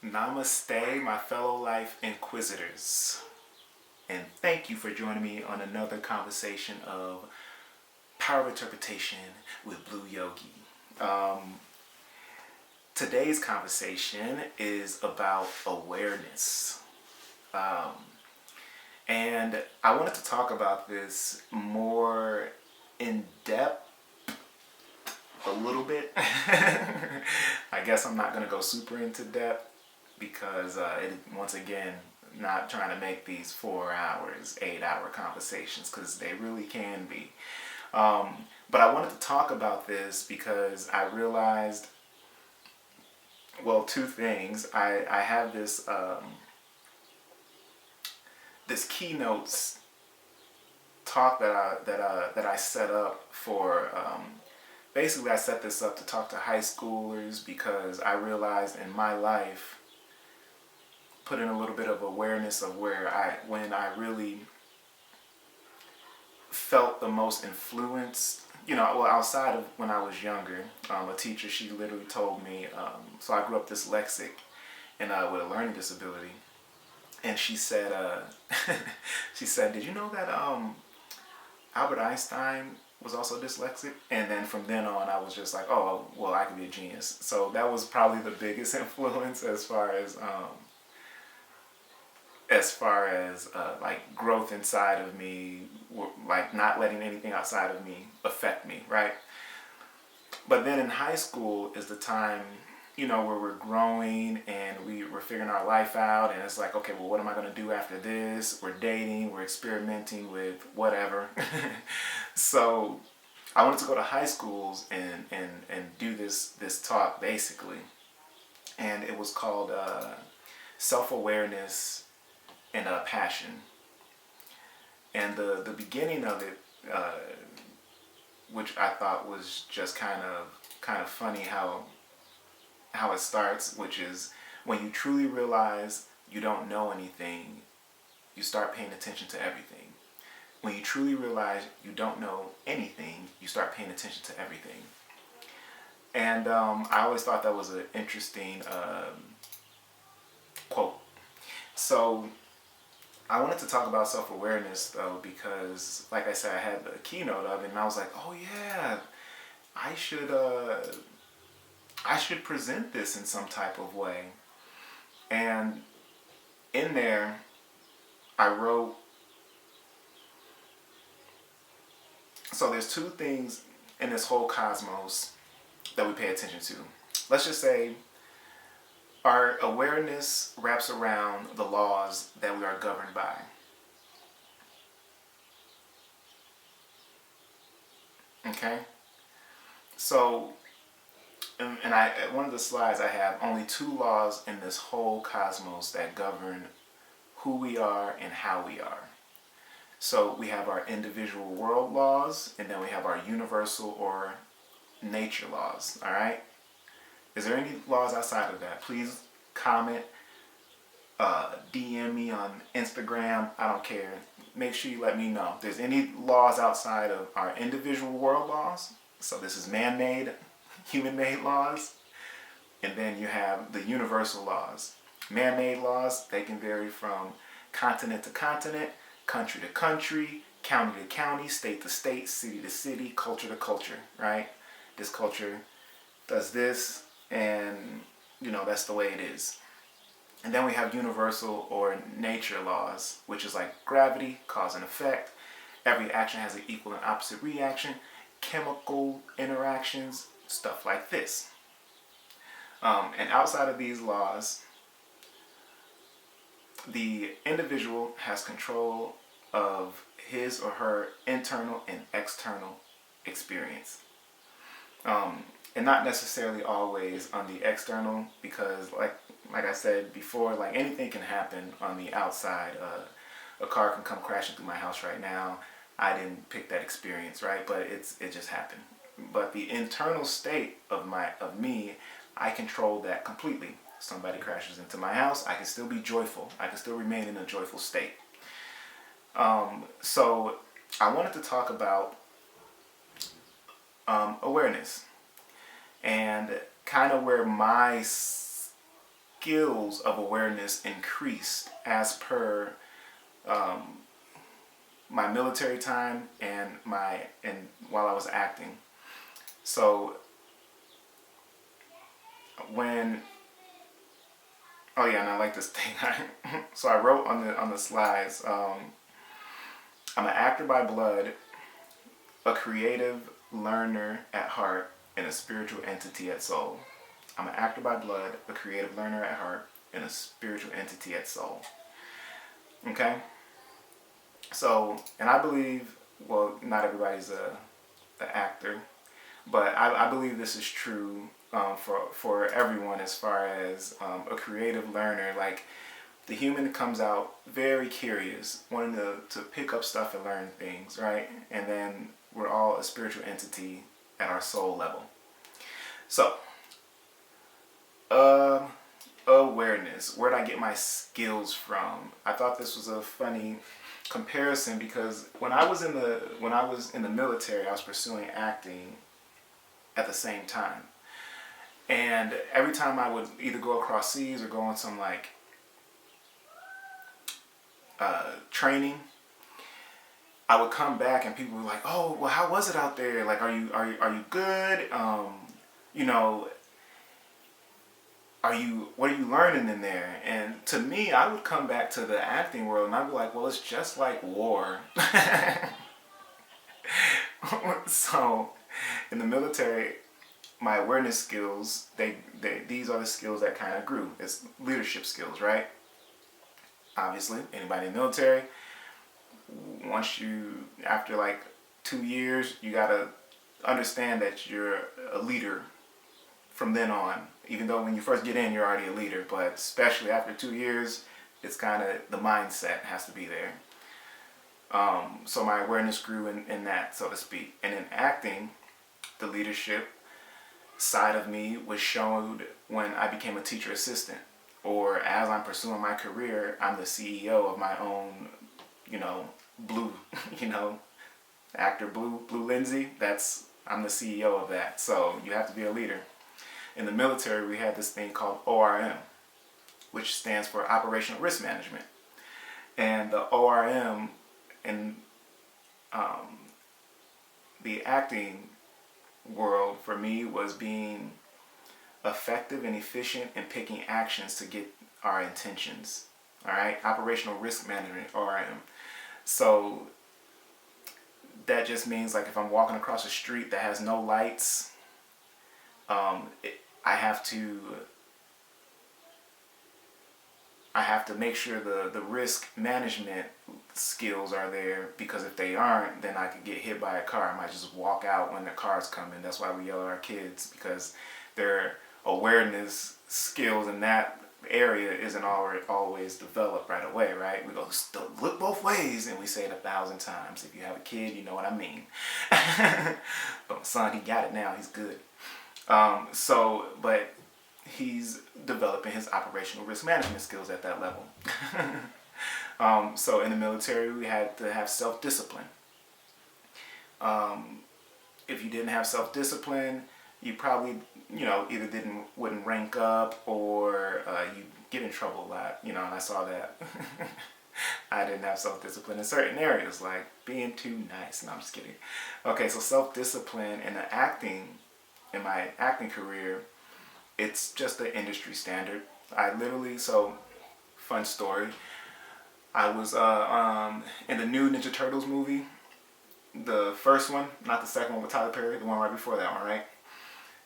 Namaste, my fellow life inquisitors, and thank you for joining me on another conversation of power of interpretation with Blu Yogi. Today's conversation is about awareness. And I wanted to talk about this more in depth a little bit. I guess I'm not going to go super into depth because once again, not trying to make these 4 hours, 8-hour conversations because they really can be. But I wanted to talk about this because I realized, well, two things. I have this this keynotes talk that I set up for. Basically, I set this up to talk to high schoolers because I realized in my life, put in a little bit of awareness of when I really felt the most influenced, well, outside of when I was younger. A teacher, she literally told me, so I grew up dyslexic and with a learning disability. And she said, did you know that Albert Einstein was also dyslexic? And then from then on, I was just like, oh, well, I could be a genius. So that was probably the biggest influence as far as like growth inside of me, like not letting anything outside of me affect me, right? But then in high school is the time, where we're growing and we're figuring our life out, and it's like, okay, well, what am I going to do after this? We're dating, we're experimenting with whatever. So I wanted to go to high schools and do this talk basically, and it was called self-awareness and passion. And the beginning of it, which I thought was just kind of funny how it starts, which is when you truly realize you don't know anything, you start paying attention to everything. When you truly realize you don't know anything, you start paying attention to everything. And I always thought that was an interesting quote. So I wanted to talk about self-awareness though, because like I said, I had the keynote of it and I was like, oh yeah, I should present this in some type of way. And in there, I wrote, so there's two things in this whole cosmos that we pay attention to. Let's just say our awareness wraps around the laws that we are governed by. Okay? So, and one of the slides I have only 2 laws in this whole cosmos that govern who we are and how we are. So we have our individual world laws, and then we have our universal or nature laws. All right? Is there any laws outside of that? Please comment, DM me on Instagram. I don't care. Make sure you let me know if there's any laws outside of our individual world laws. So this is man-made, human-made laws. And then you have the universal laws. Man-made laws, they can vary from continent to continent, country to country, county to county, state to state, city to city, culture to culture, right? This culture does this, and that's the way it is. And then we have universal or nature laws, which is like gravity, cause and effect. Every action has an equal and opposite reaction, chemical interactions, stuff like this. And outside of these laws, the individual has control of his or her internal and external experience. And not necessarily always on the external, because like I said before, like anything can happen on the outside. A car can come crashing through my house right now. I didn't pick that experience, right? But it just happened. But the internal state of me, I control that completely. Somebody crashes into my house, I can still be joyful. I can still remain in a joyful state. So I wanted to talk about awareness and kind of where my skills of awareness increased as per my military time and while I was acting. So when oh yeah, and I like this thing. So I wrote on the slides. I'm an actor by blood, a creative learner at heart, and a spiritual entity at soul. I'm an actor by blood, a creative learner at heart, and a spiritual entity at soul. Okay? So, and I believe, well, not everybody's an actor, but I believe this is true for everyone as far as a creative learner. Like, the human comes out very curious, wanting to pick up stuff and learn things, right? And then we're all a spiritual entity at our soul level. So, awareness. Where did I get my skills from? I thought this was a funny comparison because when I was in the military, I was pursuing acting at the same time. And every time I would either go across seas or go on some like training, I would come back and people were like, "Oh, well, how was it out there? Like, are you good? You know, what are you learning in there?" And to me, I would come back to the acting world and I'd be like, "Well, it's just like war." So, in the military, my awareness skills, these are the skills that kind of grew. It's leadership skills, right? Obviously, anybody in the military, after like 2 years, you gotta understand that you're a leader from then on. Even though when you first get in, you're already a leader, but especially after 2 years, it's kind of the mindset has to be there. So my awareness grew in that, so to speak. And in acting, the leadership side of me was shown when I became a teacher assistant, or as I'm pursuing my career, I'm the CEO of my own, Blue, actor Blue Lindsay. I'm the CEO of that. So you have to be a leader. In the military, we had this thing called ORM, which stands for Operational Risk Management. And the ORM in the acting world for me was being effective and efficient in picking actions to get our intentions. All right, Operational Risk Management, ORM. So that just means like if I'm walking across a street that has no lights, I have to make sure the risk management skills are there, because if they aren't, then I could get hit by a car. I might just walk out when the car's coming. That's why we yell at our kids, because their awareness skills in that area isn't always developed right away, right? We go, look both ways, and we say it 1,000 times. If you have a kid, you know what I mean. But my son, he got it now. He's good. But he's developing his operational risk management skills at that level. So in the military, we had to have self-discipline. If you didn't have self-discipline, you probably, either wouldn't rank up, or you get in trouble a lot, and I saw that. I didn't have self-discipline in certain areas, like being too nice. No, I'm just kidding. Okay, so self-discipline in my acting career, it's just the industry standard. Fun story. I was in the new Ninja Turtles movie, the first one, not the second one with Tyler Perry, the one right before that one, right?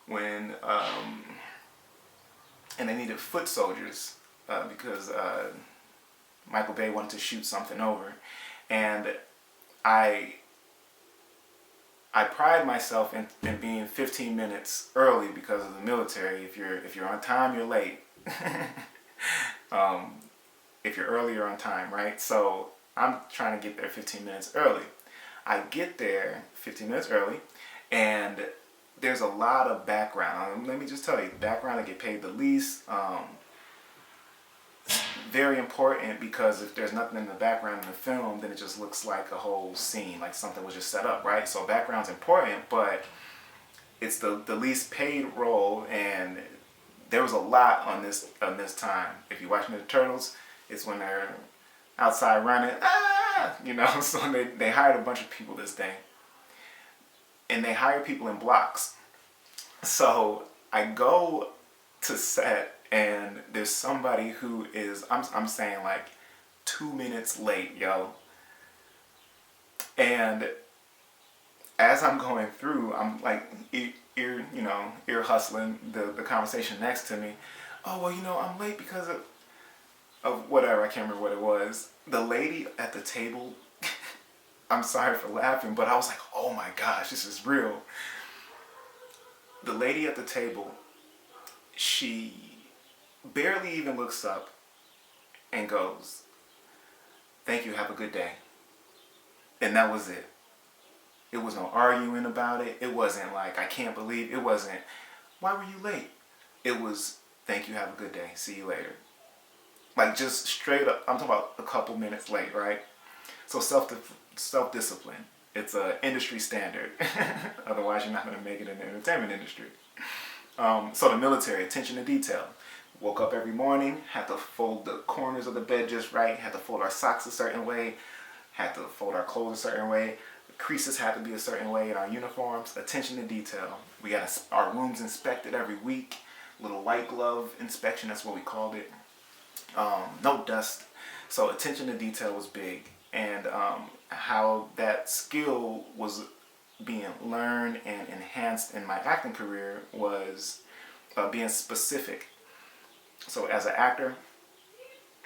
When and they needed foot soldiers because Michael Bay wanted to shoot something over, and I pride myself in being 15 minutes early because of the military. If you're on time, you're late. If you're early, you're on time, right? So I'm trying to get there 15 minutes early. I get there 15 minutes early, and there's a lot of background. Let me just tell you, the background, I get paid the least. Very important, because if there's nothing in the background in the film, then it just looks like a whole scene, like something was just set up, right? So background's important, but it's the least paid role, and there was a lot on this time. If you're watching the Turtles, it's when they're outside running, you know. So they hired a bunch of people this day, and they hire people in blocks. So I go to set, and there's somebody who is, I'm saying like 2 minutes late, yo. And as I'm going through, I'm like ear hustling the conversation next to me. Oh, well, I'm late because of whatever. I can't remember what it was. The lady at the table, I'm sorry for laughing, but I was like, oh my gosh, this is real. The lady at the table, she barely even looks up and goes, "Thank you, have a good day." And that was it. It was no arguing about it. It wasn't like, I can't believe. It wasn't, why were you late? It was, "Thank you, have a good day, see you later." Like, just straight up, I'm talking about a couple minutes late, right? So self-discipline. It's an industry standard. Otherwise, you're not going to make it in the entertainment industry. So the military, attention to detail. Woke up every morning, had to fold the corners of the bed just right, had to fold our socks a certain way, had to fold our clothes a certain way. The creases had to be a certain way in our uniforms. Attention to detail. We got our rooms inspected every week. Little white glove inspection, that's what we called it. No dust. So attention to detail was big. And how that skill was being learned and enhanced in my acting career was being specific. So as an actor,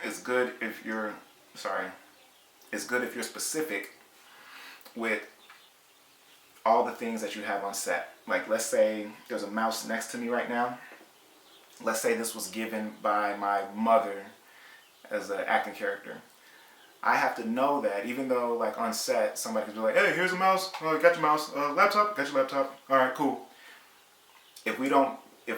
it's good if you're specific with all the things that you have on set. Like, let's say there's a mouse next to me right now. Let's say this was given by my mother as an acting character. I have to know that, even though, like, on set, somebody could be like, "Hey, here's a mouse. Got your mouse. Laptop. Got your laptop. All right, cool." If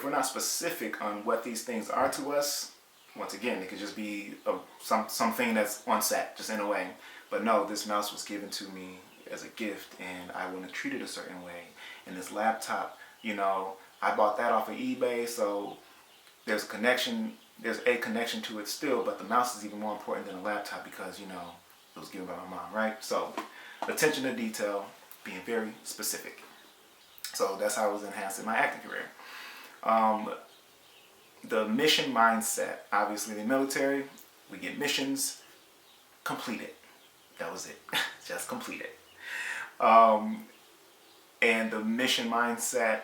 we're not specific on what these things are to us, once again, it could just be something that's on set, just in a way. But no, this mouse was given to me as a gift, and I want to treat it a certain way. And this laptop, I bought that off of eBay, so there's a connection to it still, but the mouse is even more important than a laptop because, it was given by my mom, right? So attention to detail, being very specific. So that's how I was enhancing my acting career. The mission mindset, obviously in the military, we get missions, complete it. That was it. Just complete it. And the mission mindset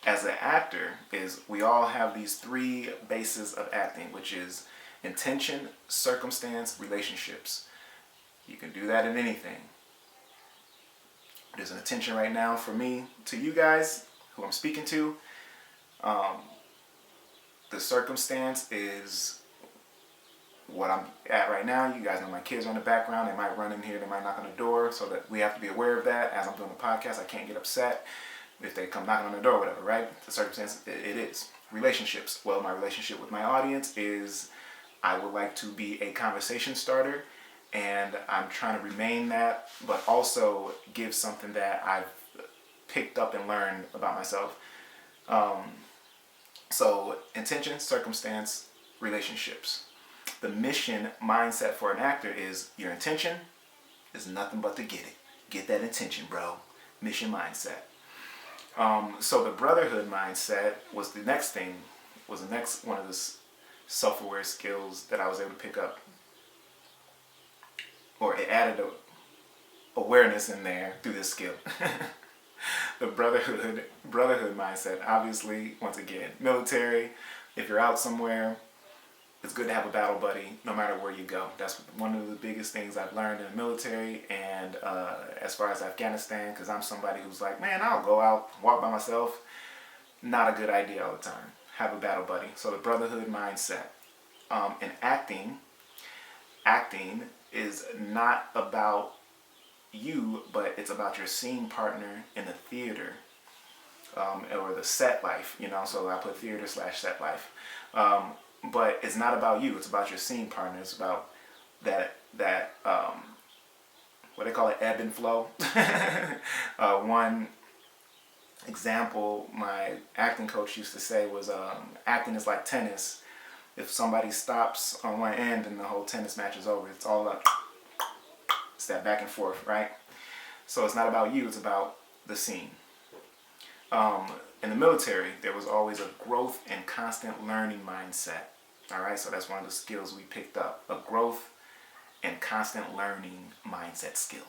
as an actor is, we all have these 3 bases of acting, which is intention, circumstance, relationships. You can do that in anything. There's an intention right now for me to you guys who I'm speaking to. The circumstance is what I'm at right now. You guys know my kids are in the background. They might run in here. They might knock on the door. So that we have to be aware of that. As I'm doing the podcast, I can't get upset if they come knocking on the door or whatever, right? The circumstance, it is. Relationships. Well, my relationship with my audience is, I would like to be a conversation starter, and I'm trying to remain that, but also give something that I've picked up and learned about myself. So intention, circumstance, relationships. The mission mindset for an actor is, your intention is nothing but to get it. Get that intention, bro. Mission mindset. So the brotherhood mindset was the next one of the self-aware skills that I was able to pick up. Or it added awareness in there through this skill. The brotherhood mindset, obviously, once again, military. If you're out somewhere, it's good to have a battle buddy no matter where you go. That's one of the biggest things I've learned in the military. And as far as Afghanistan, because I'm somebody who's like, man, I'll go out, walk by myself. Not a good idea all the time. Have a battle buddy. So the brotherhood mindset. In acting is not about you, but it's about your scene partner in the theater, or the set life, so I put theater / set life. But it's not about you, it's about your scene partner. It's about that what they call it, ebb and flow. One example my acting coach used to say was acting is like tennis. If somebody stops on one end, then the whole tennis match is over. It's all like, it's that back and forth, right? So it's not about you, it's about the scene. In the military, there was always a growth and constant learning mindset. All right, so that's one of the skills we picked up, a growth and constant learning mindset skill.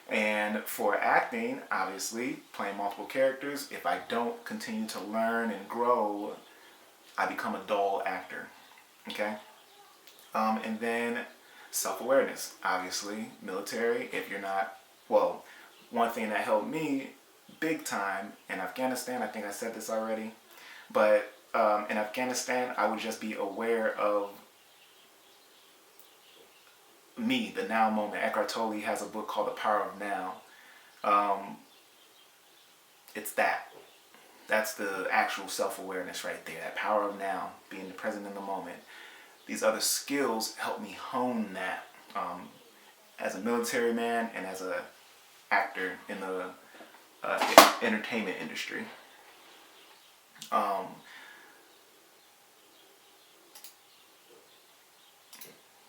And for acting, obviously, playing multiple characters, if I don't continue to learn and grow, I become a dull actor, okay? And then self-awareness, obviously, military, if you're not, well, one thing that helped me big time in Afghanistan, I think I said this already, but in Afghanistan, I would just be aware of me, the now moment. Eckhart Tolle has a book called The Power of Now. It's that. That's the actual self-awareness right there. That power of now, being present in the moment. These other skills help me hone that as a military man and as a actor in the entertainment industry.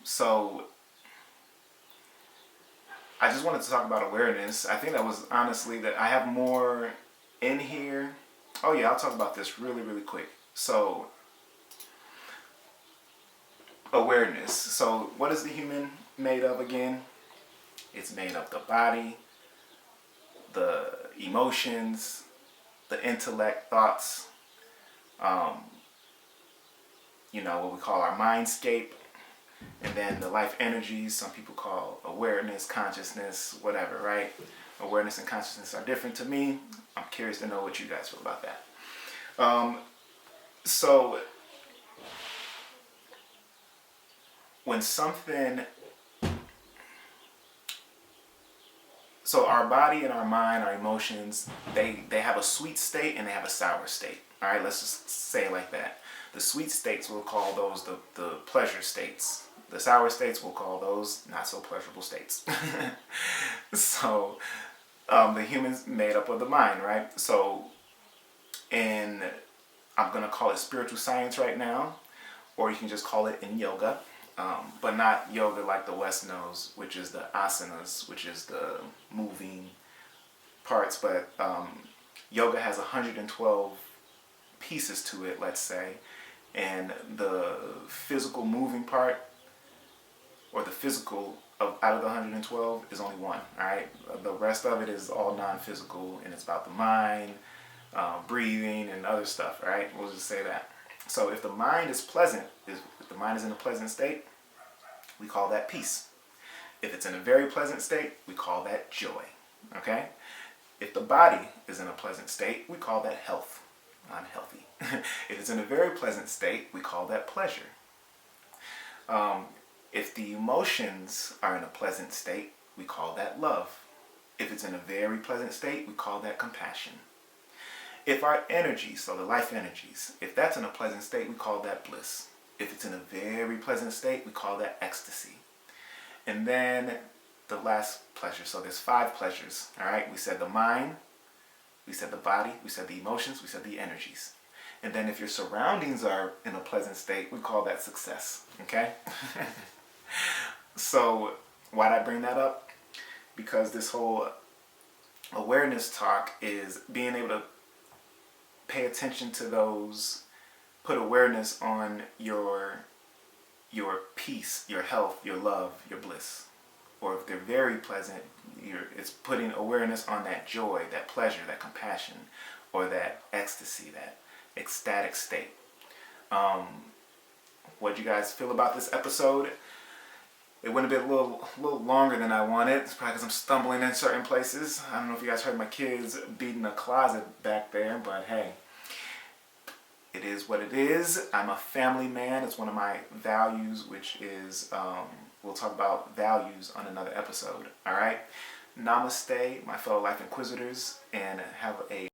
So I just wanted to talk about awareness. I think that was honestly that I have more in here. Oh yeah, I'll talk about this really, really quick. So awareness. So what is the human made of again? It's made of the body, the emotions, the intellect, thoughts, what we call our mindscape, and then the life energies, some people call awareness, consciousness, whatever, right? Awareness and consciousness are different to me. I'm curious to know what you guys feel about that. So when something, so our body and our mind, our emotions, they have a sweet state and they have a sour state. All right, let's just say it like that. The sweet states, we'll call those the pleasure states. The sour states, we'll call those not so pleasurable states. So the human's made up of the mind, right? So I'm going to call it spiritual science right now, or you can just call it in yoga, but not yoga like the West knows, which is the asanas, which is the moving parts, but yoga has 112 pieces to it, let's say, and the physical moving part, or the physical out of the 112 is only one, all right? The rest of it is all non-physical, and it's about the mind, breathing, and other stuff, all right? We'll just say that. So if the mind is pleasant, if the mind is in a pleasant state, we call that peace. If it's in a very pleasant state, we call that joy, okay? If the body is in a pleasant state, we call that health. I'm healthy. If it's in a very pleasant state, we call that pleasure. If the emotions are in a pleasant state, we call that love. If it's in a very pleasant state, we call that compassion. If our energies, so the life energies, if that's in a pleasant state, we call that bliss. If it's in a very pleasant state, we call that ecstasy. And then the last pleasure, so there's 5 pleasures, all right? We said the mind, we said the body, we said the emotions, we said the energies. And then if your surroundings are in a pleasant state, we call that success, okay? So why'd I bring that up? Because this whole awareness talk is being able to pay attention to those, put awareness on your peace, your health, your love, your bliss. Or if they're very pleasant, it's putting awareness on that joy, that pleasure, that compassion, or that ecstasy, that ecstatic state. What do you guys feel about this episode? It went a bit a little longer than I wanted. It's probably because I'm stumbling in certain places. I don't know if you guys heard my kids beating a closet back there, but hey, it is what it is. I'm a family man. It's one of my values, which is, we'll talk about values on another episode. All right? Namaste, my fellow life inquisitors, and have a